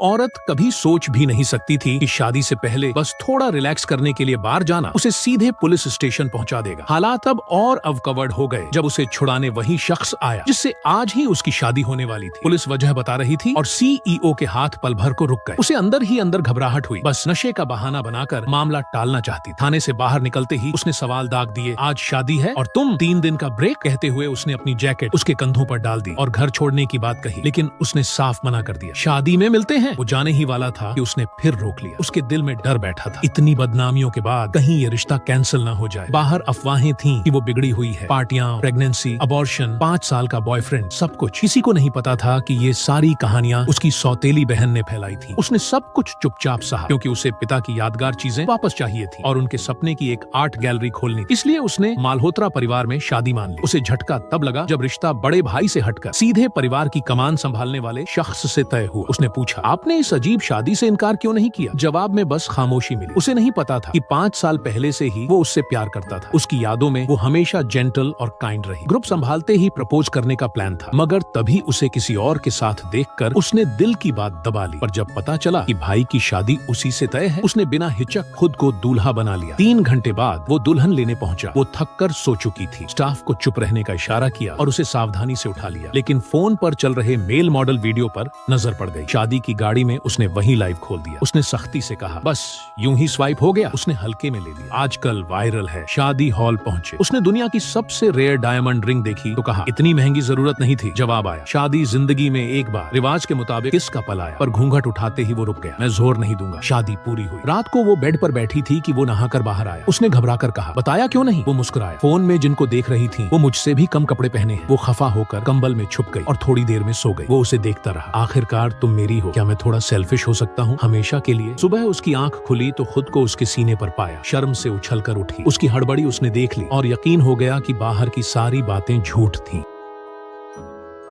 औरत कभी सोच भी नहीं सकती थी कि शादी से पहले बस थोड़ा रिलैक्स करने के लिए बाहर जाना उसे सीधे पुलिस स्टेशन पहुंचा देगा। हालात अब और अवकवर्ड हो गए जब उसे छुड़ाने वही शख्स आया जिससे आज ही उसकी शादी होने वाली थी। पुलिस वजह बता रही थी और सीईओ के हाथ पल भर को रुक गए। उसे अंदर ही अंदर घबराहट हुई, बस नशे का बहाना बनाकर मामला टालना चाहती। थाने से बाहर निकलते ही उसने सवाल दाग दिए, आज शादी है और तुम 3 दिन का ब्रेक। कहते हुए उसने अपनी जैकेट उसके कंधों पर डाल दी और घर छोड़ने की बात कही, लेकिन उसने साफ मना कर दिया। शादी में मिलते हैं। वो जाने ही वाला था कि उसने फिर रोक लिया। उसके दिल में डर बैठा था, इतनी बदनामियों के बाद कहीं ये रिश्ता कैंसिल ना हो जाए। बाहर अफवाहें थीं कि वो बिगड़ी हुई है, पार्टियां, प्रेगनेंसी, अबॉर्शन, 5 साल का बॉयफ्रेंड, सब कुछ। किसी को नहीं पता था कि ये सारी कहानियां उसकी सौतेली बहन ने फैलाई थी। उसने सब कुछ चुपचाप सहा क्योंकि उसे पिता की यादगार चीजें वापस चाहिए थी और उनके सपने की एक आर्ट गैलरी खोलनी। इसलिए उसने मालहोत्रा परिवार में शादी मान ली। उसे झटका तब लगा जब रिश्ता बड़े भाई से हटकर सीधे परिवार की कमान संभालने वाले शख्स से तय हुआ। उसने पूछा, आपने इस अजीब शादी से इनकार क्यों नहीं किया? जवाब में बस खामोशी मिली। उसे नहीं पता था कि 5 साल पहले से ही वो उससे प्यार करता था। उसकी यादों में वो हमेशा जेंटल और काइंड रही। ग्रुप संभालते ही प्रपोज करने का प्लान था, मगर तभी उसे किसी और के साथ देखकर उसने दिल की बात दबा ली। पर जब पता चला कि भाई की शादी उसी से तय है, उसने बिना हिचक खुद को दूल्हा बना लिया। 3 घंटे बाद वो दुल्हन लेने पहुंचा। वो थक कर सो चुकी थी। स्टाफ को चुप रहने का इशारा किया और उसे सावधानी से उठा लिया, लेकिन फोन पर चल रहे मेल मॉडल वीडियो पर नजर पड़ गई। शादी की गाड़ी में उसने वही लाइव खोल दिया। उसने सख्ती से कहा, बस यूं ही स्वाइप हो गया। उसने हल्के में ले लिया। आजकल वायरल है। शादी हॉल पहुंचे। उसने दुनिया की सबसे रेयर डायमंड रिंग देखी तो कहा, इतनी महंगी जरूरत नहीं थी। जवाब आया, शादी जिंदगी में एक बार, रिवाज के मुताबिक किसका पल आया। पर घूंघट उठाते ही वो रुक गया। मैं जोर नहीं दूंगा। शादी पूरी हुई। रात को वो बेड पर बैठी थी कि वो नहाकर बाहर आया। उसने घबरा कर कहा, बताया क्यों नहीं? वो मुस्कुराया। फोन में जिनको देख रही थी वो मुझसे भी कम कपड़े पहने हैं। वो खफा होकर कंबल में छुप गई और थोड़ी देर में सो गई। वो उसे देखता रहा। आखिरकार तुम मेरी हो। क्या मैं थोड़ा सेल्फिश हो सकता हूँ हमेशा के लिए? सुबह उसकी आंख खुली तो खुद को उसके सीने पर पाया। शर्म से उछलकर उठी। उसकी हड़बड़ी उसने देख ली और यकीन हो गया कि बाहर की सारी बातें झूठ थीं।